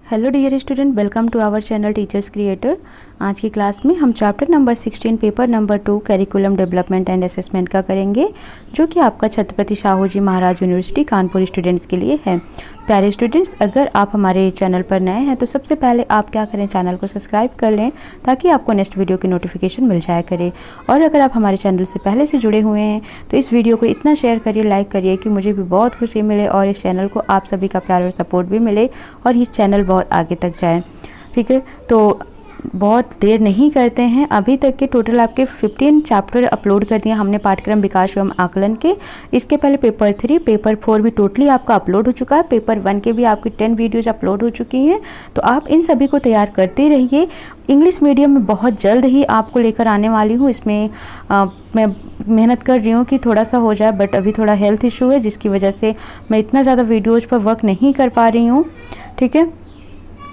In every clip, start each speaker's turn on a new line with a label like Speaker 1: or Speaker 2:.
Speaker 1: Hello dear student, welcome to our channel teachers creator. आज की class में हम chapter number 16 paper number 2 curriculum development and assessment का करेंगे, जो कि आपका छत्रपति शाहू जी महाराज यूनिवर्सिटी कानपुर स्टूडेंट्स के लिए है। प्यारे स्टूडेंट्स, अगर आप हमारे चैनल पर नए हैं तो सबसे पहले आप क्या करें, चैनल को सब्सक्राइब कर लें ताकि आपको नेक्स्ट वीडियो की नोटिफिकेशन मिल जाया करे। और अगर आप हमारे चैनल से पहले से जुड़े हुए हैं तो इस वीडियो को इतना शेयर करिए, लाइक करिए कि मुझे भी बहुत खुशी मिले और इस चैनल को आप सभी का प्यार और सपोर्ट भी मिले और ये चैनल बहुत आगे तक जाए। ठीक है, तो बहुत देर नहीं करते हैं। अभी तक के टोटल आपके 15 चैप्टर अपलोड कर दिए हमने पाठ्यक्रम विकास एवं आकलन के। इसके पहले पेपर 3, पेपर 4 भी टोटली आपका अपलोड हो चुका है। पेपर 1 के भी आपकी 10 वीडियोज अपलोड हो चुकी हैं। तो आप इन सभी को तैयार करते रहिए। इंग्लिश मीडियम में बहुत जल्द ही आपको लेकर आने वाली हूँ। इसमें मैं मेहनत कर रही हूँ कि थोड़ा सा हो जाए, बट अभी थोड़ा हेल्थ इशू है जिसकी वजह से मैं इतना ज़्यादा वीडियोज़ पर वर्क नहीं कर पा रही हूँ। ठीक है,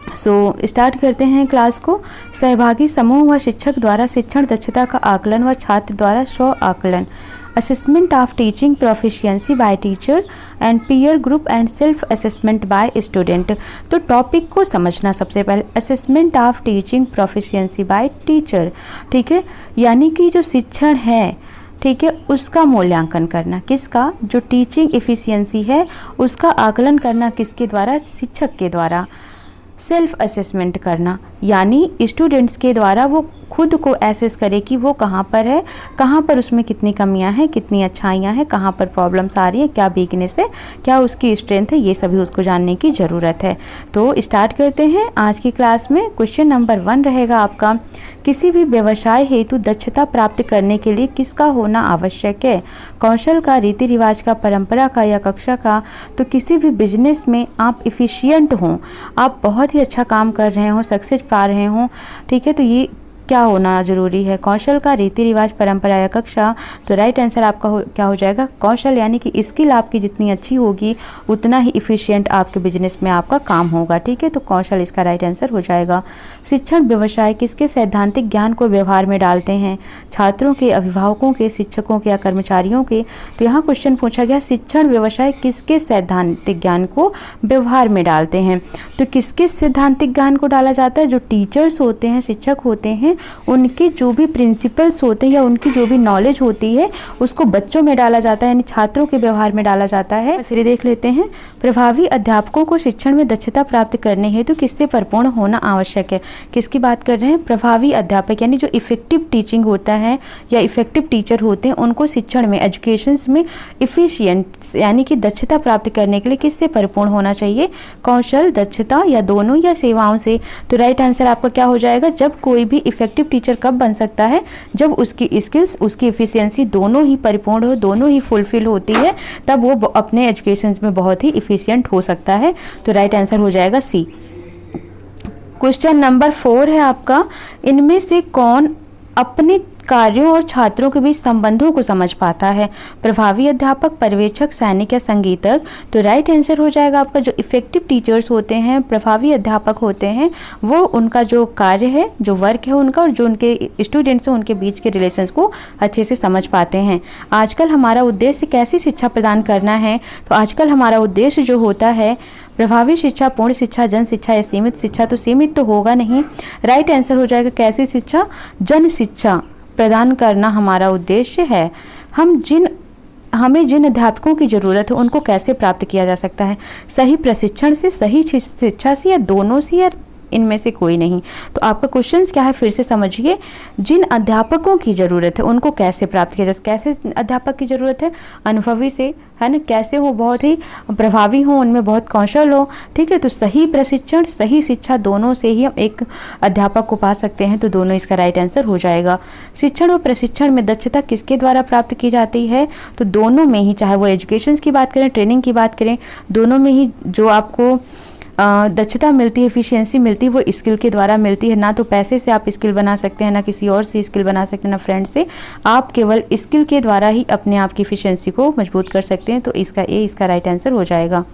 Speaker 1: स्टार्ट करते हैं क्लास को। सहभागी समूह व शिक्षक द्वारा शिक्षण दक्षता का आकलन व छात्र द्वारा स्व आकलन। Assessment of teaching proficiency by teacher and peer group and self assessment by student. तो टॉपिक को समझना सबसे पहले, assessment of teaching proficiency by teacher. ठीक है, यानी कि जो शिक्षण है, ठीक है, उसका मूल्यांकन करना। किसका? जो टीचिंग एफिशिएंसी है उसका आकलन करना। किसके द्वारा? शिक्षक के द्वारा। सेल्फ असेसमेंट करना, यानी स्टूडेंट्स के द्वारा वो खुद को एसेस करे कि वो कहाँ पर है, कहाँ पर उसमें कितनी कमियां हैं, कितनी अच्छाइयाँ हैं, कहाँ पर प्रॉब्लम्स आ रही हैं, क्या वीकनेस है, क्या उसकी स्ट्रेंथ है, ये सभी उसको जानने की ज़रूरत है। तो स्टार्ट करते हैं आज की क्लास में। क्वेश्चन नंबर 1 रहेगा आपका, किसी भी व्यवसाय हेतु दक्षता प्राप्त करने के लिए किसका होना आवश्यक है? कौशल का, रीति रिवाज का, परंपरा का या कक्षा का? तो किसी भी बिजनेस में आप इफ़िशियंट हों, आप बहुत ही अच्छा काम कर रहे हों, सक्सेस पा रहे हों, ठीक है, तो ये क्या होना ज़रूरी है? कौशल का, रीति रिवाज, परंपरा या कक्षा? तो राइट आंसर आपका क्या हो जाएगा? कौशल, यानी कि स्किल आपकी जितनी अच्छी होगी उतना ही इफ़िशियंट आपके बिजनेस में आपका काम होगा। ठीक है, तो कौशल इसका राइट आंसर हो जाएगा। शिक्षण व्यवसाय किसके सैद्धांतिक ज्ञान को व्यवहार में डालते हैं? छात्रों के, अभिभावकों के, शिक्षकों के या कर्मचारियों के? तो यहाँ क्वेश्चन पूछा गया, शिक्षण व्यवसाय किसके सैद्धांतिक ज्ञान को व्यवहार में डालते हैं? तो किसके सैद्धांतिक ज्ञान को डाला जाता है? जो टीचर्स होते हैं, शिक्षक होते हैं, उनके जो भी प्रिंसिपल्स होते हैं या उनकी जो भी नॉलेज होती है उसको बच्चों में डाला जाता है, यानी छात्रों के व्यवहार में डाला जाता है। फिर देख लेते हैं, प्रभावी अध्यापकों को शिक्षण में दक्षता प्राप्त करने हेतु किससे परिपूर्ण होना आवश्यक है? किसकी बात कर रहे हैं? प्रभावी अध्यापक, यानी जो इफेक्टिव टीचिंग होता है या इफेक्टिव टीचर होते हैं, उनको शिक्षण में, एजुकेशन में इफिशियंट यानी कि दक्षता प्राप्त करने के लिए किससे परिपूर्ण होना चाहिए? कौशल, दक्षता या दोनों या सेवाओं से? तो राइट आंसर आपका क्या हो जाएगा? जब कोई भी इफेक्टिव टीचर कब बन सकता है? जब उसकी स्किल्स, उसकी एफिशिएंसी दोनों ही परिपूर्ण हो, दोनों ही फुलफिल होती है, तब वो अपने एजुकेशन में बहुत ही इफिशिएंट हो सकता है। तो राइट आंसर हो जाएगा सी। क्वेश्चन नंबर 4 है आपका, इनमें से कौन अपने कार्यों और छात्रों के बीच संबंधों को समझ पाता है? प्रभावी अध्यापक, पर्यवेक्षक, सैनिक या संगीतक? तो राइट आंसर हो जाएगा आपका, जो इफेक्टिव टीचर्स होते हैं, प्रभावी अध्यापक होते हैं, वो उनका जो कार्य है, जो वर्क है उनका, और जो उनके स्टूडेंट्स हैं उनके बीच के रिलेशंस को अच्छे से समझ पाते हैं। आजकल हमारा उद्देश्य कैसी शिक्षा प्रदान करना है? तो आजकल हमारा उद्देश्य जो होता है, प्रभावी शिक्षा, पूर्ण शिक्षा, जन शिक्षा या सीमित शिक्षा? तो सीमित तो होगा नहीं, राइट आंसर हो जाएगा कैसी शिक्षा? जन शिक्षा प्रदान करना हमारा उद्देश्य है। हमें जिन अध्यापकों की ज़रूरत है उनको कैसे प्राप्त किया जा सकता है? सही प्रशिक्षण से, सही शिक्षा से, या दोनों से, या इनमें से कोई नहीं? तो आपका क्वेश्चन क्या है, फिर से समझिए। जिन अध्यापकों की ज़रूरत है उनको कैसे प्राप्त किया जाए? कैसे अध्यापक की ज़रूरत है? अनुभवी से, है ना, कैसे हो, बहुत ही प्रभावी हो, उनमें बहुत कौशल हो। ठीक है, तो सही प्रशिक्षण, सही शिक्षा, दोनों से ही हम एक अध्यापक को पा सकते हैं। तो दोनों इसका राइट आंसर हो जाएगा। शिक्षण और प्रशिक्षण में दक्षता किसके द्वारा प्राप्त की जाती है? तो दोनों में ही, चाहे वो एजुकेशन की बात करें, ट्रेनिंग की बात करें, दोनों में ही जो आपको दक्षता मिलती है, एफिशिएंसी मिलती है, वो स्किल के द्वारा मिलती है। ना तो पैसे से आप स्किल बना सकते हैं, ना किसी और से स्किल बना सकते हैं, ना फ्रेंड से। आप केवल स्किल के द्वारा ही अपने आप की एफिशिएंसी को मजबूत कर सकते हैं। तो इसका राइट आंसर हो जाएगा।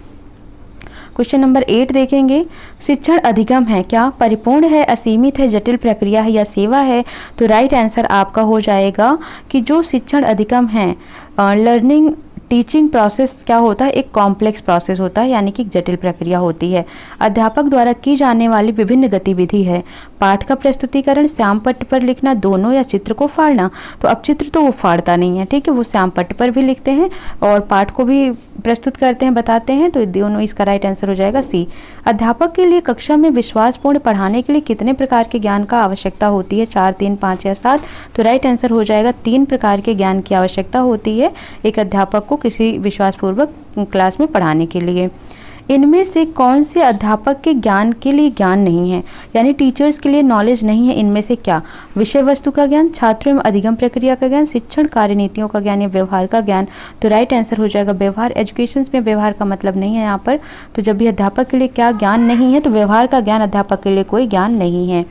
Speaker 1: क्वेश्चन नंबर 8 देखेंगे, शिक्षण अधिगम है क्या? परिपूर्ण है, असीमित है, जटिल प्रक्रिया है या सेवा है? तो राइट आंसर आपका हो जाएगा कि जो शिक्षण अधिगम है, लर्निंग टीचिंग प्रोसेस क्या होता है, एक कॉम्प्लेक्स प्रोसेस होता है, यानी कि एक जटिल प्रक्रिया होती है। अध्यापक द्वारा की जाने वाली विभिन्न गतिविधि है पाठ का प्रस्तुतिकरण, श्याम पट्ट पर लिखना, दोनों, या चित्र को फाड़ना। तो अब चित्र तो वो फाड़ता नहीं है, ठीक है, वो श्याम पट्ट पर भी लिखते हैं और पाठ को भी प्रस्तुत करते हैं, बताते हैं। तो दोनों, इसका राइट आंसर हो जाएगा सी। अध्यापक के लिए कक्षा में विश्वासपूर्ण पढ़ाने के लिए कितने प्रकार के ज्ञान का आवश्यकता होती है, 4, 3, 5 या 7? तो राइट आंसर हो जाएगा 3 प्रकार के ज्ञान की आवश्यकता होती है एक अध्यापक को किसी विश्वासपूर्वक क्लास में पढ़ाने के लिए। इनमें से कौन से अध्यापक के ज्ञान के लिए ज्ञान नहीं है, यानी टीचर्स के लिए नॉलेज नहीं है? इनमें से क्या? विषय वस्तु का ज्ञान, छात्रों में अधिगम प्रक्रिया का ज्ञान, शिक्षण कार्य नीतियों का ज्ञान या व्यवहार का ज्ञान? तो राइट आंसर हो जाएगा व्यवहार। एजुकेशन में व्यवहार का मतलब नहीं है यहाँ पर। तो जब भी अध्यापक के लिए क्या ज्ञान नहीं है, तो व्यवहार का ज्ञान अध्यापक के लिए कोई ज्ञान नहीं है।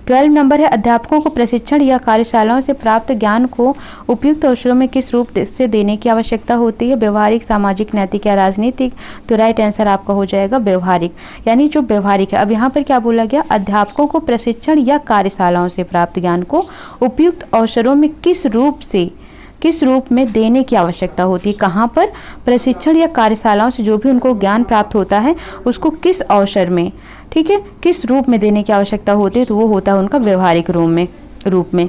Speaker 1: 12 नंबर है, अध्यापकों को प्रशिक्षण या कार्यशालाओं से प्राप्त ज्ञान को उपयुक्त अवसरों में किस रूप से देने की आवश्यकता होती है? व्यवहारिक, सामाजिक, नैतिक या राजनीतिक? तो राइट आंसर आपका हो जाएगा व्यवहारिक, यानी जो व्यवहारिक है। अब यहाँ पर क्या बोला गया? अध्यापकों को प्रशिक्षण या कार्यशालाओं से प्राप्त ज्ञान को उपयुक्त अवसरों में किस रूप में देने की आवश्यकता होती है? कहाँ पर? प्रशिक्षण या कार्यशालाओं से जो भी उनको ज्ञान प्राप्त होता है उसको किस अवसर में, ठीक है, किस रूप में देने की आवश्यकता होती है? तो वो होता है उनका व्यवहारिक रूप में।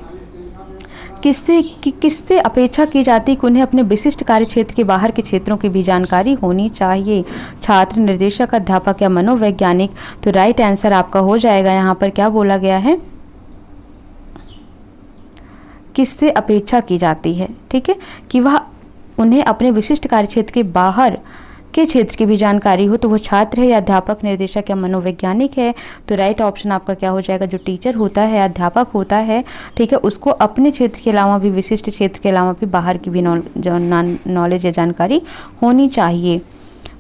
Speaker 1: किससे अपेक्षा की जाती है कि उन्हें अपने विशिष्ट कार्य क्षेत्र के बाहर के क्षेत्रों की भी जानकारी होनी चाहिए? छात्र, निर्देशक, अध्यापक या मनोवैज्ञानिक? तो राइट आंसर आपका हो जाएगा, यहाँ पर क्या बोला गया है, किससे अपेक्षा की जाती है, ठीक है, कि वह उन्हें अपने विशिष्ट कार्य क्षेत्र के बाहर के क्षेत्र की भी जानकारी हो। तो वो छात्र है या अध्यापक, निर्देशक या मनोवैज्ञानिक है? तो राइट ऑप्शन आपका क्या हो जाएगा? जो टीचर होता है, अध्यापक होता है, ठीक है, उसको अपने क्षेत्र के अलावा भी, विशिष्ट क्षेत्र के अलावा भी बाहर की भी नॉलेज या जानकारी होनी चाहिए।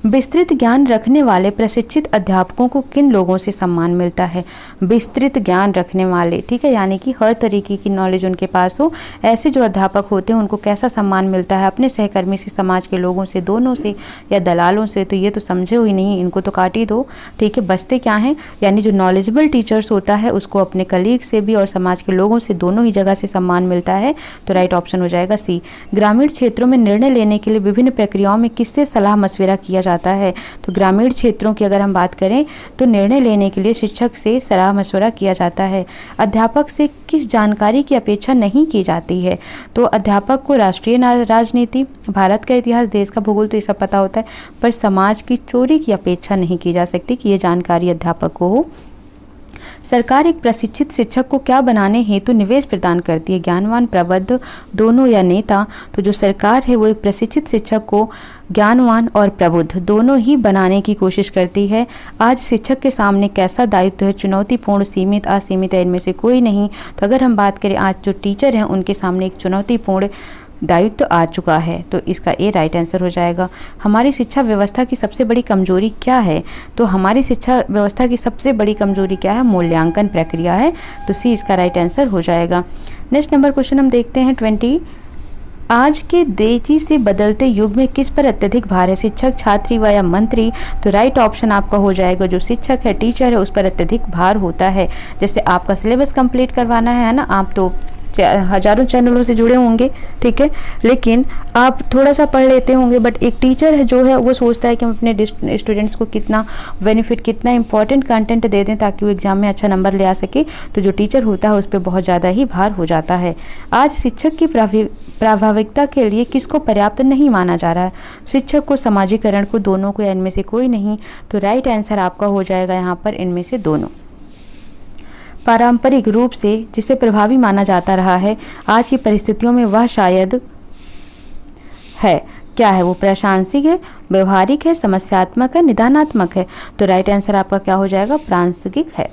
Speaker 1: विस्तृत ज्ञान रखने वाले प्रशिक्षित अध्यापकों को किन लोगों से सम्मान मिलता है? विस्तृत ज्ञान रखने वाले, ठीक है, यानी कि हर तरीके की नॉलेज उनके पास हो, ऐसे जो अध्यापक होते हैं उनको कैसा सम्मान मिलता है? अपने सहकर्मी से, समाज के लोगों से, दोनों से, या दलालों से? तो ये तो समझे हुई नहीं, इनको तो काट ही दो, ठीक है। बचते क्या हैं? यानी जो नॉलेजेबल टीचर्स होता है उसको अपने कलीग से भी और समाज के लोगों से, दोनों ही जगह से सम्मान मिलता है। तो राइट ऑप्शन हो जाएगा सी। ग्रामीण क्षेत्रों में निर्णय लेने के लिए विभिन्न प्रक्रियाओं में किससे सलाह मशविरा किया जाता है? तो ग्रामीण क्षेत्रों की अगर हम बात करें तो निर्णय लेने के लिए शिक्षक से सलाह मशवरा किया जाता है। अध्यापक से किस जानकारी की अपेक्षा नहीं की जाती है? तो अध्यापक को राष्ट्रीय राजनीति, भारत का इतिहास, देश का भूगोल तो ये सब पता होता है, पर समाज की चोरी की अपेक्षा नहीं की जा सकती कि ये जानकारी अध्यापक को हो। सरकार एक प्रशिक्षित शिक्षक को क्या बनाने हेतु निवेश प्रदान करती है? ज्ञानवान, प्रबुद्ध, दोनों या नेता? तो जो सरकार है वो एक प्रशिक्षित शिक्षक को ज्ञानवान और प्रबुद्ध दोनों ही बनाने की कोशिश करती है। आज शिक्षक के सामने कैसा दायित्व है? चुनौतीपूर्ण, सीमित, असीमित है? इनमें से कोई नहीं। तो अगर हम बात करें आज जो टीचर हैं उनके सामने एक चुनौतीपूर्ण दायित्व आ चुका है, तो इसका ए राइट आंसर हो जाएगा। हमारी शिक्षा व्यवस्था की सबसे बड़ी कमजोरी क्या है? तो हमारी शिक्षा व्यवस्था की सबसे बड़ी कमजोरी क्या है? मूल्यांकन प्रक्रिया है। तो सी इसका राइट आंसर हो जाएगा। नेक्स्ट नंबर क्वेश्चन हम देखते हैं 20। आज के तेजी से बदलते युग में किस पर अत्यधिक भार है? शिक्षक, छात्र व या मंत्री? तो राइट ऑप्शन आपका हो जाएगा जो शिक्षक है, टीचर है, उस पर अत्यधिक भार होता है। जैसे आपका सिलेबस कंप्लीट करवाना है ना, आप तो हजारों चैनलों से जुड़े होंगे, ठीक है, लेकिन आप थोड़ा सा पढ़ लेते होंगे, बट एक टीचर है जो है वो सोचता है कि हम अपने स्टूडेंट्स को कितना बेनिफिट, कितना इंपॉर्टेंट कंटेंट दे दें ताकि वो एग्जाम में अच्छा नंबर ले आ सके। तो जो टीचर होता है उस पर बहुत ज़्यादा ही भार हो जाता है। आज शिक्षक की प्रभाविकता के लिए किसको पर्याप्त नहीं माना जा रहा है? शिक्षक को, समाजीकरण को, दोनों को, या इनमें से कोई नहीं? तो राइट आंसर आपका हो जाएगा यहाँ पर इनमें से दोनों। पारंपरिक रूप से जिसे प्रभावी माना जाता रहा है आज की परिस्थितियों में वह शायद है, क्या है वो? प्रासंगिक है, व्यवहारिक है, समस्यात्मक है, निदानात्मक है? तो राइट आंसर आपका क्या हो जाएगा? प्रासंगिक है।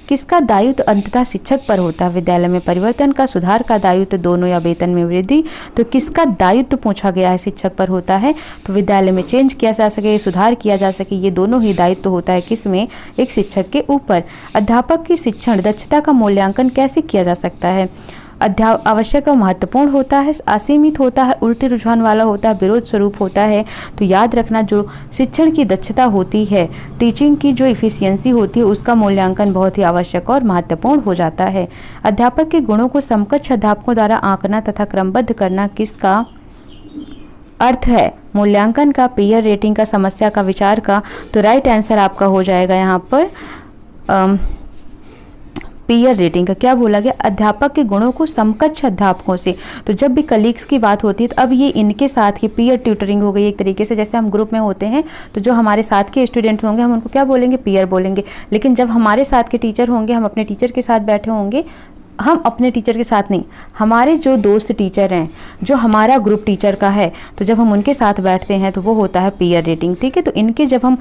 Speaker 1: किसका दायित्व अंततः शिक्षक पर होता है? विद्यालय में परिवर्तन का, सुधार का, दायित्व, दोनों या वेतन में वृद्धि? तो किसका दायित्व पूछा गया है शिक्षक पर होता है? तो विद्यालय में चेंज किया जा सके, सुधार किया जा सके, ये दोनों ही दायित्व होता है किसमें? एक शिक्षक के ऊपर। अध्यापक की शिक्षण दक्षता का मूल्यांकन कैसे किया जा सकता है? आवश्यक और महत्वपूर्ण होता है, असीमित होता है, उल्टे रुझान वाला होता है, विरोध स्वरूप होता है? तो याद रखना जो शिक्षण की दक्षता होती है, टीचिंग की जो इफिशियंसी होती है, उसका मूल्यांकन बहुत ही आवश्यक और महत्वपूर्ण हो जाता है। अध्यापक के गुणों को समकक्ष अध्यापकों द्वारा आंकना तथा क्रमबद्ध करना किसका अर्थ है मूल्यांकन का, पीयर रेटिंग का, समस्या का, विचार का, तो राइट आंसर आपका हो जाएगा यहाँ पर पीयर रेटिंग का। क्या बोला गया? अध्यापक के गुणों को समकक्ष अध्यापकों से, तो जब भी कलीग्स की बात होती है तो अब ये इनके साथ ही पीयर ट्यूटरिंग हो गई एक तरीके से। जैसे हम ग्रुप में होते हैं तो जो हमारे साथ के स्टूडेंट होंगे हम उनको क्या बोलेंगे? पीयर बोलेंगे। लेकिन जब हमारे साथ के टीचर होंगे, हम अपने टीचर के साथ बैठे होंगे, हम अपने टीचर के साथ नहीं, हमारे जो दोस्त टीचर हैं, जो हमारा ग्रुप टीचर का है, तो जब हम उनके साथ बैठते हैं तो वो होता है पीयर रेटिंग। ठीक है, तो इनके जब हम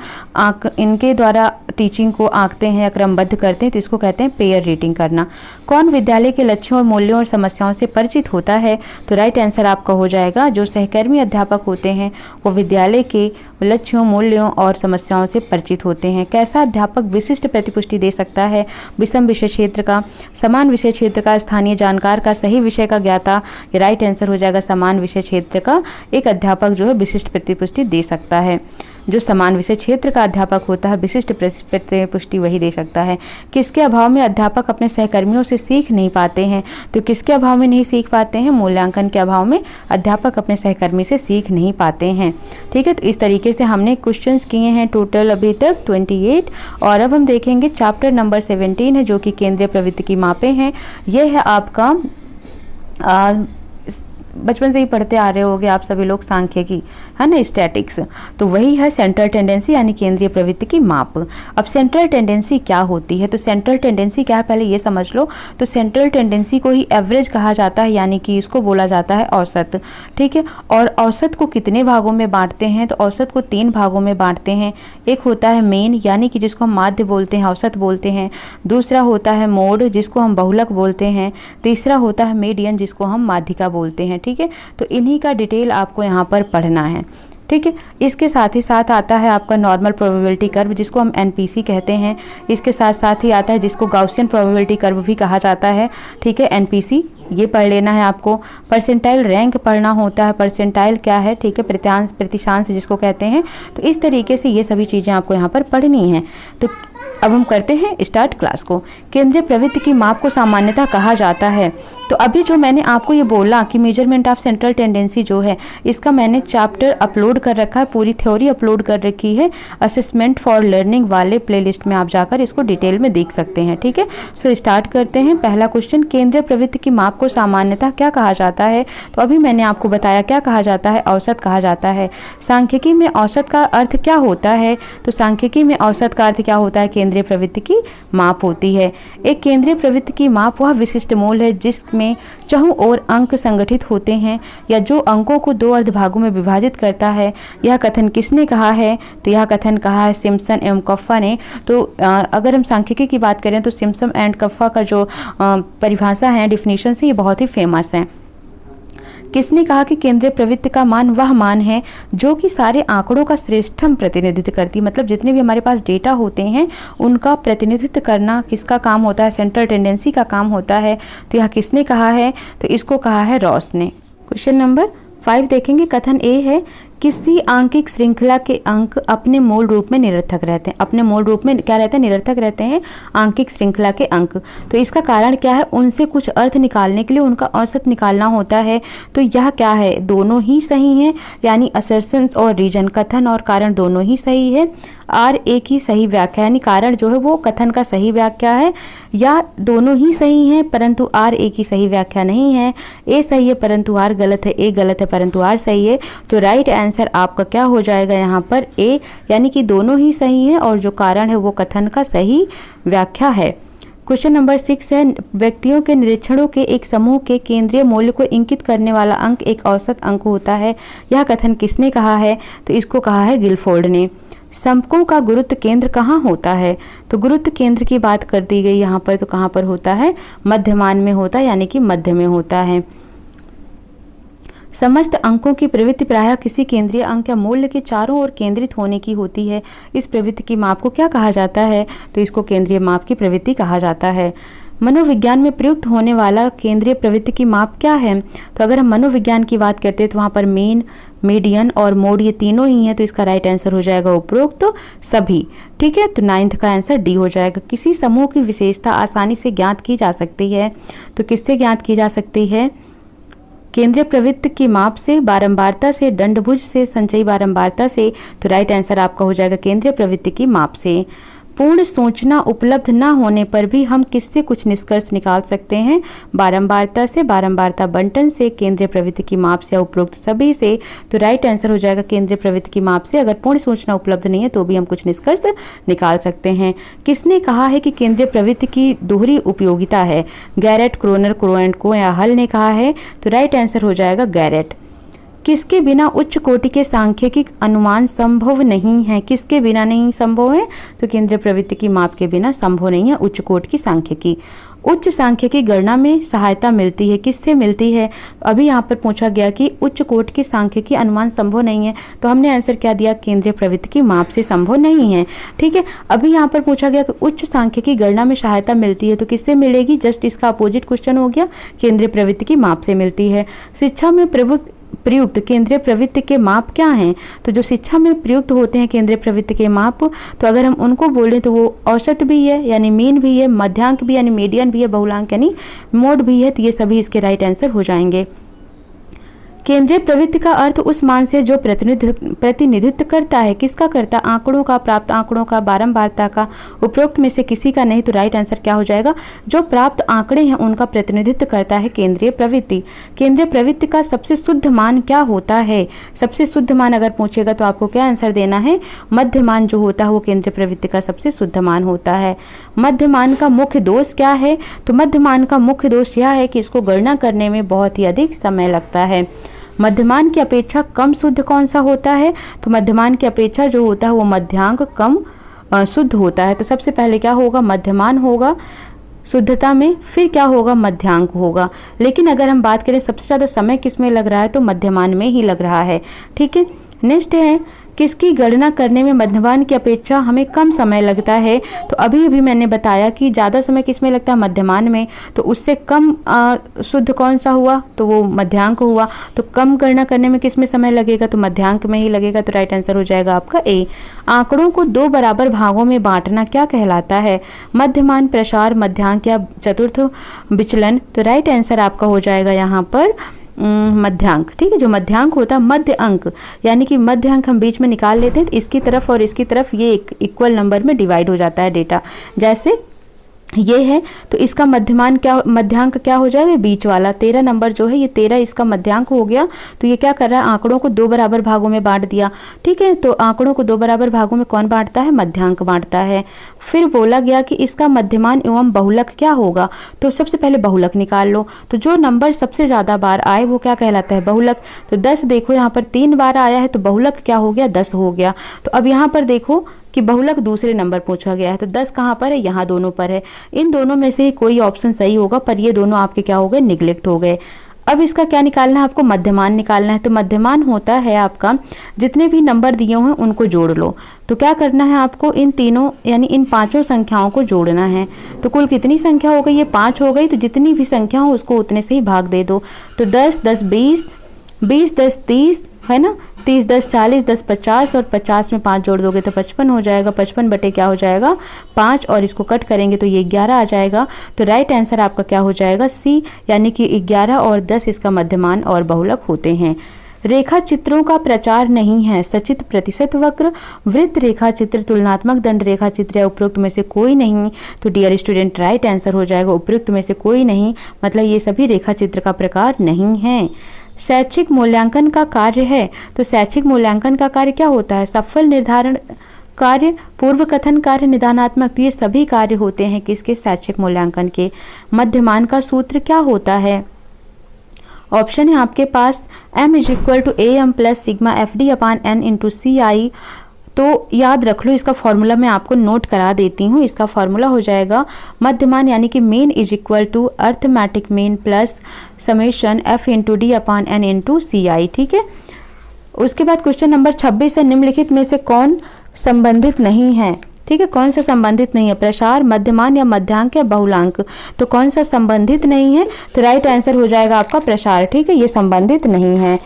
Speaker 1: इनके द्वारा टीचिंग को आंकते हैं या क्रमबद्ध करते हैं तो इसको कहते हैं पेयर रेटिंग करना। कौन विद्यालय के लक्ष्यों और मूल्यों और समस्याओं से परिचित होता है? तो राइट आंसर आपका हो जाएगा जो सहकर्मी अध्यापक होते हैं वो विद्यालय के लक्ष्यों, मूल्यों और समस्याओं से परिचित होते हैं। कैसा अध्यापक विशिष्ट प्रतिपुष्टि दे सकता है? विषम विषय क्षेत्र का, समान विषय क्षेत्र का, स्थानीय जानकार का, सही विषय का ज्ञाता। ये राइट आंसर हो जाएगा समान विषय क्षेत्र का एक अध्यापक जो है विशिष्ट प्रतिपुष्टि दे सकता है। जो समान विषय क्षेत्र का अध्यापक होता है विशिष्ट प्रतिपुष्टि वही दे सकता है। किसके अभाव में अध्यापक अपने सहकर्मियों से सीख नहीं पाते हैं? तो किसके अभाव में नहीं सीख पाते हैं? मूल्यांकन के अभाव में अध्यापक अपने सहकर्मी से सीख नहीं पाते हैं। ठीक है, तो इस तरीके से हमने क्वेश्चंस किए हैं टोटल अभी तक 28। और अब हम देखेंगे चैप्टर नंबर 17 है जो कि केंद्रीय प्रवृत्ति की मापें हैं। यह है आपका बचपन से ही पढ़ते आ रहे होगे आप सभी लोग सांख्यिकी, है ना, स्टैटिक्स। तो वही है सेंट्रल टेंडेंसी यानी केंद्रीय प्रवृत्ति की माप। अब सेंट्रल टेंडेंसी क्या होती है? तो सेंट्रल टेंडेंसी क्या है पहले ये समझ लो। तो सेंट्रल टेंडेंसी को ही एवरेज कहा जाता है, यानी कि इसको बोला जाता है औसत। ठीक है, और औसत को कितने भागों में बांटते हैं? तो औसत को 3 भागों में बांटते हैं। एक होता है मेन यानी कि जिसको हम माध्य बोलते हैं, औसत बोलते हैं। दूसरा होता है मोड जिसको हम बहुलक बोलते हैं। तीसरा होता है मीडियन जिसको हम माध्यिका बोलते हैं। ठीक है, तो इन्हीं का डिटेल आपको यहाँ पर पढ़ना है। ठीक है, इसके साथ ही साथ आता है आपका नॉर्मल प्रोबेबिलिटी कर्व जिसको हम एनपीसी कहते हैं। इसके साथ साथ ही आता है जिसको गाउसियन प्रोबेबिलिटी कर्व भी कहा जाता है। ठीक है, एनपीसी ये पढ़ लेना है आपको। परसेंटाइल रैंक पढ़ना होता है। परसेंटाइल क्या है? ठीक है, प्रतिशांश जिसको कहते हैं। तो इस तरीके से ये सभी चीज़ें आपको यहाँ पर पढ़नी है। तो अब हम करते हैं स्टार्ट क्लास को। केंद्रीय प्रवृत्ति की माप को सामान्यतः कहा जाता है। तो अभी जो मैंने आपको ये बोला कि मेजरमेंट ऑफ सेंट्रल टेंडेंसी जो है इसका मैंने चैप्टर अपलोड कर रखा है, पूरी थ्योरी अपलोड कर रखी है असेसमेंट फॉर लर्निंग वाले प्लेलिस्ट में, आप जाकर इसको डिटेल में देख सकते हैं। ठीक है, सो स्टार्ट करते हैं। पहला क्वेश्चन, केंद्रीय प्रवृत्ति की माप को सामान्यतः क्या कहा जाता है? तो अभी मैंने आपको बताया क्या कहा जाता है, औसत कहा जाता है। सांख्यिकी में औसत का अर्थ क्या होता है? तो सांख्यिकी में औसत का अर्थ क्या होता है? केंद्रीय प्रवृत्ति की माप होती है। एक केंद्रीय प्रवृत्ति की माप वह विशिष्ट मूल है जिसमें चहुं ओर अंक संगठित होते हैं या जो अंकों को 2 अर्धभागों में विभाजित करता है। यह कथन किसने कहा है? तो यह कथन कहा है सिम्पसन एवं कप्पा ने। तो अगर हम सांख्यिकी की बात करें तो सिम्पसन एंड कप्पा का जो परिभाषा है, डिफिनीशन है, ये बहुत ही फेमस है। किसने कहा कि केंद्रीय प्रवृत्ति का मान वह मान है जो कि सारे आंकड़ों का श्रेष्ठतम प्रतिनिधित्व करती है? मतलब जितने भी हमारे पास डेटा होते हैं उनका प्रतिनिधित्व करना किसका काम होता है? सेंट्रल टेंडेंसी का काम होता है। तो यह किसने कहा है? तो इसको कहा है रॉस ने। क्वेश्चन नंबर 5 देखेंगे। कथन ए है किसी आंकिक श्रृंखला के अंक अपने मूल रूप में निरर्थक रहते हैं। अपने मूल रूप में क्या रहते हैं? निरर्थक रहते हैं आंकिक श्रृंखला के अंक। तो इसका कारण क्या है? उनसे कुछ अर्थ निकालने के लिए उनका औसत निकालना होता है। तो यह क्या है? दोनों ही सही हैं, यानी असर्शंस और रीजन, कथन और कारण दोनों ही सही है। आर एक ही सही व्याख्या, यानी कारण जो है वो कथन का सही व्याख्या है, या दोनों ही सही हैं परंतु आर एक ही सही व्याख्या नहीं है। ए सही है परंतु आर गलत है, ए गलत है परंतु आर सही है। तो राइट आंसर आपका क्या हो जाएगा यहाँ पर? ए, यानी कि दोनों ही सही हैं और जो कारण है वो कथन का सही व्याख्या है। क्वेश्चन नंबर 6 है व्यक्तियों के निरीक्षणों के एक समूह के केंद्रीय मूल्य को इंगित करने वाला अंक एक औसत अंक होता है। यह कथन किसने कहा है? तो इसको कहा है गिलफोर्ड ने। समकों का गुरुत्व केंद्र कहाँ होता है? तो गुरुत्व केंद्र की बात कर दी गई यहाँ पर, तो कहाँ पर होता है? मध्यमान में होता है, यानी कि मध्य में होता है। समस्त अंकों की प्रवृत्ति प्रायः किसी केंद्रीय अंक या मूल्य के चारों ओर केंद्रित होने की होती है। इस प्रवृत्ति की माप को क्या कहा जाता है? तो इसको केंद्रीय माप की प्रवृत्ति कहा जाता है। मनोविज्ञान में प्रयुक्त होने वाला केंद्रीय प्रवृत्ति की माप क्या है? तो अगर हम मनोविज्ञान की बात करते हैं तो वहाँ पर मेन, मीडियन और मोड ये तीनों ही हैं। तो इसका राइट आंसर हो जाएगा उपरोक्त तो सभी। ठीक है, तो 9th का आंसर डी हो जाएगा। किसी समूह की विशेषता आसानी से ज्ञात की जा सकती है। तो किससे ज्ञात की जा सकती है? केंद्रीय प्रवृत्ति की माप से, बारंबारता से, दंडभुज से, संचयी बारंबारता से। तो राइट आंसर आपका हो जाएगा केंद्रीय प्रवृत्ति की माप से। पूर्ण सूचना उपलब्ध न होने पर भी हम किससे कुछ निष्कर्ष निकाल सकते हैं? बारंबारता से, बारंबारता बंटन से, केंद्रीय प्रवृत्ति की माप से, उपरोक्त सभी से। तो राइट आंसर हो जाएगा केंद्रीय प्रवृत्ति की माप से। अगर पूर्ण सूचना उपलब्ध नहीं है तो भी हम कुछ निष्कर्ष निकाल सकते हैं। किसने कहा है कि केंद्रीय प्रवृत्ति की दोहरी उपयोगिता है? गैरेट, क्रोनर, क्रोएंको या हल ने कहा है। तो राइट आंसर हो जाएगा गैरेट। किसके बिना उच्च कोटि के सांख्यिकी अनुमान संभव नहीं है? किसके बिना नहीं संभव है? तो केंद्रीय प्रवृत्ति की माप के बिना संभव नहीं है उच्च कोटि की सांख्यिकी। उच्च सांख्यिकी गणना में सहायता मिलती है, किससे मिलती है? अभी यहाँ पर पूछा गया कि उच्च कोटि की सांख्यिकी अनुमान संभव नहीं है, तो हमने आंसर क्या दिया? केंद्रीय प्रवृत्ति की माप से संभव नहीं है। ठीक है, अभी यहाँ पर पूछा गया कि उच्च सांख्यिकी गणना में सहायता मिलती है, तो किससे मिलेगी? जस्ट इसका अपोजिट क्वेश्चन हो गया, केंद्रीय प्रवृत्ति की माप से मिलती है। शिक्षा में प्रयुक्त केंद्रीय प्रवृत्ति के माप क्या हैं? तो जो शिक्षा में प्रयुक्त होते हैं केंद्रीय प्रवृत्ति के माप, तो अगर हम उनको बोलें तो वो औसत भी है यानी मीन भी है, मध्यांक भी यानी मीडियन भी है, बहुलांक यानी मोड भी है। तो ये सभी इसके राइट आंसर हो जाएंगे। केंद्रीय प्रवृत्ति का अर्थ उस मान से जो प्रतिनिधित्व करता है, किसका करता? आंकड़ों का, प्राप्त आंकड़ों का, बारंबारता का, उपरोक्त में से किसी का नहीं। तो राइट आंसर क्या हो जाएगा? जो प्राप्त आंकड़े हैं उनका प्रतिनिधित्व करता है केंद्रीय प्रवृत्ति। केंद्रीय प्रवृत्ति का सबसे शुद्ध मान क्या होता है? सबसे शुद्ध मान अगर पूछेगा तो आपको क्या आंसर देना है? मध्य मान जो होता है वो केंद्रीय प्रवृत्ति का सबसे शुद्ध मान होता है। मध्य मान का मुख्य दोष क्या है? तो मध्य मान का मुख्य दोष यह है कि इसको गणना करने में बहुत ही अधिक समय लगता है। मध्यमान की अपेक्षा कम शुद्ध कौन सा होता है? तो मध्यमान की अपेक्षा जो होता है वो मध्यांक कम शुद्ध होता है। तो सबसे पहले क्या होगा? मध्यमान होगा शुद्धता में, फिर क्या होगा? मध्यांक होगा। लेकिन अगर हम बात करें सबसे ज़्यादा समय किस में लग रहा है, तो मध्यमान में ही लग रहा है। ठीक है, नेक्स्ट है किसकी गणना करने में मध्यमान की अपेक्षा हमें कम समय लगता है? तो अभी मैंने बताया कि ज़्यादा समय किस में लगता है? मध्यमान में। तो उससे कम शुद्ध कौन सा हुआ? तो वो मध्यांक हुआ। तो कम गणना करने में किस में समय लगेगा? तो मध्यांक में ही लगेगा। तो राइट आंसर हो जाएगा आपका ए। आंकड़ों को दो बराबर भागों में बांटना क्या कहलाता है? मध्यमान, प्रसार, मध्यांक या चतुर्थ विचलन। तो राइट आंसर आपका हो जाएगा यहाँ पर मध्यांक। ठीक है, जो मध्यांक होता है मध्य अंक, यानी कि मध्य अंक हम बीच में निकाल लेते हैं, तो इसकी तरफ और इसकी तरफ ये एक इक्वल नंबर में डिवाइड हो जाता है डेटा। जैसे ये है तो इसका मध्यमान क्या, मध्यांक क्या हो जाएगा? बीच वाला 13 नंबर जो है ये 13 इसका मध्यांक हो गया। तो ये क्या कर रहा है? आंकड़ों को दो बराबर भागों में बांट दिया। ठीक है, तो आंकड़ों को दो बराबर भागों में कौन बांटता है? मध्यांक बांटता है। फिर बोला गया कि इसका मध्यमान एवं बहुलक क्या होगा? तो सबसे पहले बहुलक निकाल लो। तो जो नंबर सबसे ज़्यादा बार आए वो क्या कहलाता है? बहुलक। तो 10 देखो यहाँ पर 3 बार आया है तो बहुलक क्या हो गया? 10 हो गया। तो अब यहाँ पर देखो कि बहुलक दूसरे नंबर पूछा गया है, तो 10 कहाँ पर है? यहाँ दोनों पर है। इन दोनों में से ही कोई ऑप्शन सही होगा, पर ये दोनों आपके क्या हो गए? निगलेक्ट हो गए। अब इसका क्या निकालना है? आपको मध्यमान निकालना है। तो मध्यमान होता है आपका जितने भी नंबर दिए हुए हैं उनको जोड़ लो। तो क्या करना है आपको? इन तीनों यानी इन पांचों संख्याओं को जोड़ना है। तो कुल कितनी संख्या हो गई? ये 5 हो गई। तो जितनी भी संख्या हो उसको उतने से ही भाग दे दो। तो 10 10 20, 20 10 30 है ना, 30 10 40, 10 50 और 50 में 5 जोड़ दोगे तो 55 हो जाएगा। 55 बटे क्या हो जाएगा? 5, और इसको कट करेंगे तो ये 11 आ जाएगा। तो राइट आंसर आपका क्या हो जाएगा? सी, यानी कि 11 और 10 इसका मध्यमान और बहुलक होते हैं। रेखा चित्रों का प्रचार नहीं है। सचित्र, प्रतिशत वक्र, वृत्त रेखा चित्र, तुलनात्मक दंड रेखा चित्र या उपरोक्त में से कोई नहीं। तो डियर स्टूडेंट राइट आंसर हो जाएगा उपरोक्त में से कोई नहीं, मतलब ये सभी रेखा चित्र का प्रकार नहीं है। शैक्षिक मूल्यांकन का कार्य है। तो शैक्षिक मूल्यांकन का कार्य क्या होता है? सफल निर्धारण कार्य, पूर्व कथन कार्य, निदानात्मक। तो ये सभी कार्य होते हैं किसके? शैक्षिक मूल्यांकन के। मध्यमान का सूत्र क्या होता है? ऑप्शन है आपके पास m = AM + sigma FD / n × CI। तो याद रख लो, इसका फॉर्मूला मैं आपको नोट करा देती हूँ। इसका फॉर्मूला हो जाएगा मध्यमान यानी कि mean = arithmetic mean plus summation f × d / n × CI। ठीक है, उसके बाद क्वेश्चन नंबर 26 है, निम्नलिखित में से कौन संबंधित नहीं है? ठीक है, कौन सा संबंधित नहीं है? प्रसार, मध्यमान या मध्यांक या बहुलांक। तो कौन सा संबंधित नहीं है? तो राइट आंसर हो जाएगा आपका प्रसार। ठीक है, ये संबंधित नहीं है।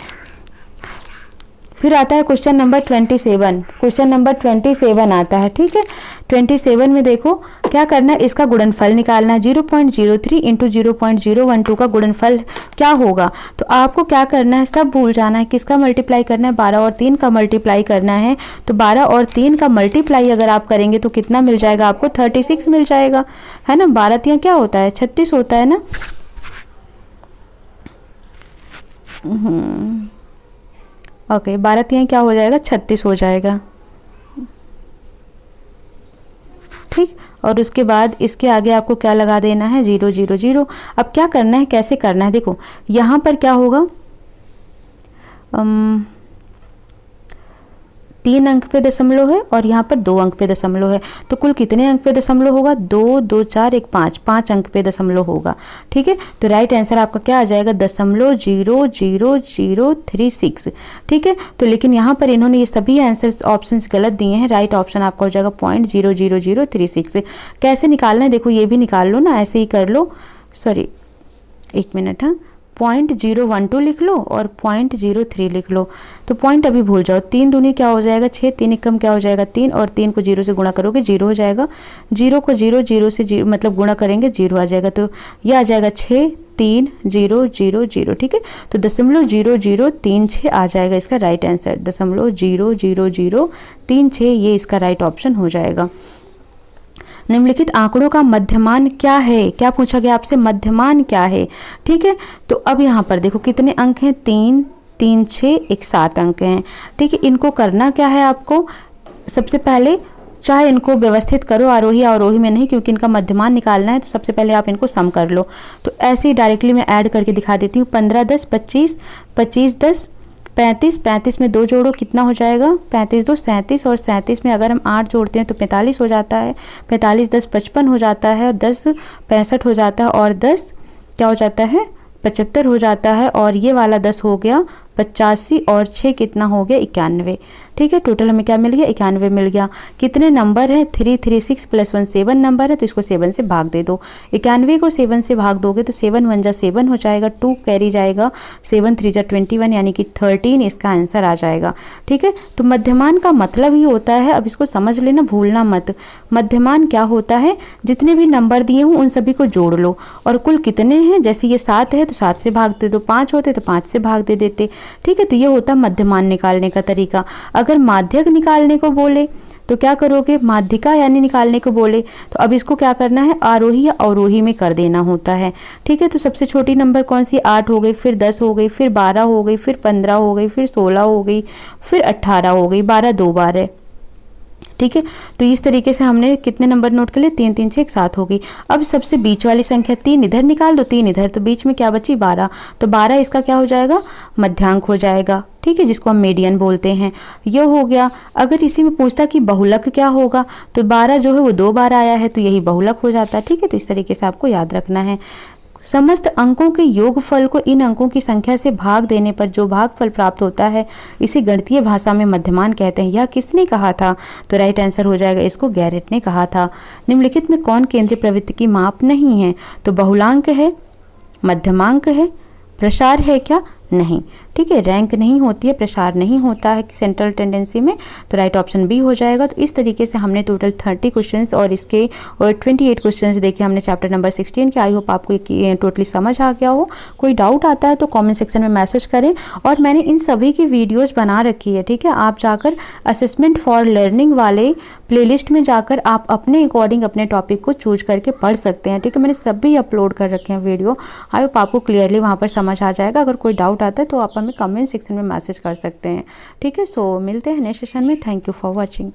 Speaker 1: फिर आता है क्वेश्चन नंबर 27। क्वेश्चन नंबर 27 आता है, ठीक है। 27 में देखो क्या करना है, इसका गुणनफल निकालना है। 0.03 इंटू 0.012 का गुणनफल क्या होगा। तो आपको क्या करना है, सब भूल जाना है, किसका मल्टीप्लाई करना है, 12 और 3 का मल्टीप्लाई करना है। तो 12 और 3 का मल्टीप्लाई अगर आप करेंगे तो कितना मिल जाएगा आपको, 36 मिल जाएगा, है ना। 12 3 क्या होता है, 36 होता है ना। ओके, 12 3 क्या हो जाएगा, 36 हो जाएगा, ठीक। और उसके बाद इसके आगे आपको क्या लगा देना है, 0 0 0। अब क्या करना है, कैसे करना है, देखो यहाँ पर क्या होगा, 3 अंक पे दशमलव है और यहाँ पर 2 अंक पे दशमलव है। तो कुल कितने अंक पे दशमलव होगा, 2 2 4 1 5, 5 अंक पे दशमलव होगा, ठीक है। तो राइट आंसर आपका क्या आ जाएगा, 0.00036, ठीक है। तो लेकिन यहाँ पर इन्होंने ये सभी आंसर्स ऑप्शंस गलत दिए हैं। राइट ऑप्शन आपका हो जाएगा 0.00036। कैसे निकालना है, देखो ये भी निकाल लो ना, ऐसे ही कर लो, सॉरी 1 मिनट, हाँ, 0.012 लिख लो और 0.03 लिख लो। तो पॉइंट अभी भूल जाओ, 3 दूनी क्या हो जाएगा 6, 3 एकम क्या हो जाएगा 3, और 3 को 0 से गुणा करोगे 0 हो जाएगा। 0 को 0 0 से 0 मतलब गुणा करेंगे 0 आ जाएगा। तो ये आ जाएगा 6 3 0 0 0, ठीक है। तो 0.0036 आ जाएगा इसका राइट आंसर, 0.00036 ये इसका राइट ऑप्शन हो जाएगा। निम्नलिखित आंकड़ों का मध्यमान क्या है, क्या पूछा गया आपसे, मध्यमान क्या है, ठीक है। तो अब यहाँ पर देखो कितने अंक हैं, 3 3 6 1 7 अंक हैं, ठीक है। इनको करना क्या है आपको, सबसे पहले चाहे इनको व्यवस्थित करो आरोही अवरोही में नहीं, क्योंकि इनका मध्यमान निकालना है। तो सबसे पहले आप इनको सम कर लो। तो ऐसे ही डायरेक्टली मैं ऐड करके दिखा देती हूँ। 15 10 25, 25 10 35, 35 में 2 जोड़ो कितना हो जाएगा, 35 2 37, और 37 में अगर हम 8 जोड़ते हैं तो 45 हो जाता है। 45 10 55 हो जाता है, और 10 65 हो जाता है, और 10 क्या हो जाता है 75 हो जाता है, और ये वाला 10 हो गया 85, और 6 कितना हो गया 91, ठीक है। टोटल हमें क्या मिल गया, 91 मिल गया। कितने नंबर है, 336 + 1 7 नंबर है, तो इसको 7 से भाग दे दो। 91 को 7 से भाग दोगे तो 7 1 जा 7 हो जाएगा, 2 कैरी जाएगा, 7 3 जा 21 यानी कि 13 इसका आंसर आ जाएगा, ठीक है। तो मध्यमान का मतलब ही होता है, अब इसको समझ लेना, भूलना मत। मध्यमान क्या होता है, जितने भी नंबर दिए हों उन सभी को जोड़ लो, और कुल कितने हैं, जैसे ये 7 है तो 7 से भाग दे दो, 5 होते तो 5 से भाग दे देते, ठीक है। तो ये होता मध्यमान निकालने का तरीका। अगर माध्यक निकालने को बोले तो क्या करोगे, माध्यिका यानी निकालने को बोले तो अब इसको क्या करना है, आरोही या अवरोही में कर देना होता है, ठीक है। तो सबसे छोटी नंबर कौन सी, 8 हो गई, फिर 10 हो गई, फिर 12 हो गई, फिर 15 हो गई, फिर 16 हो गई, फिर 18 हो गई, 12 2 बार है, ठीक है। तो इस तरीके से हमने कितने नंबर नोट कर लिए, 3 3 6 1 7 हो गई। अब सबसे बीच वाली संख्या 3 इधर निकाल दो, 3 इधर, तो बीच में क्या बची 12, तो 12 इसका क्या हो जाएगा, मध्यांक हो जाएगा, ठीक है, जिसको हम मीडियन बोलते हैं। ये हो गया। अगर इसी में पूछता कि बहुलक क्या होगा, तो 12 जो है वो 2 बार आया है, तो यही बहुलक हो जाता है, ठीक है। तो इस तरीके से आपको याद रखना है। समस्त अंकों के योगफल को इन अंकों की संख्या से भाग देने पर जो भागफल प्राप्त होता है इसे गणितीय भाषा में मध्यमान कहते हैं। यह किसने कहा था, तो राइट आंसर हो जाएगा इसको गैरेट ने कहा था। निम्नलिखित में कौन केंद्रीय प्रवृत्ति की माप नहीं है, तो बहुलांक है, मध्यमांक है, प्रसार है क्या, नहीं, ठीक है। रैंक नहीं होती है, प्रसार नहीं होता है सेंट्रल टेंडेंसी में, तो राइट ऑप्शन बी हो जाएगा। तो इस तरीके से हमने टोटल 30 क्वेश्चंस और इसके और 28 क्वेश्चंस देखे हमने चैप्टर नंबर 16 के। आई होप आपको टोटली समझ आ गया हो। कोई डाउट आता है तो कमेंट सेक्शन में मैसेज करें, और मैंने इन सभी की वीडियोज़ बना रखी है, ठीक है। आप जाकर असेसमेंट फॉर लर्निंग वाले प्लेलिस्ट में जाकर आप अपने अकॉर्डिंग अपने टॉपिक को चूज करके पढ़ सकते हैं, ठीक है। मैंने सभी अपलोड कर रखे हैं वीडियो, आई होप आपको क्लियरली वहाँ पर समझ आ जाएगा। अगर कोई डाउट आता है तो आप हमें कमेंट सेक्शन में मैसेज कर सकते हैं, ठीक है। सो मिलते हैं नेक्स्ट सेशन में। Thank you for watching.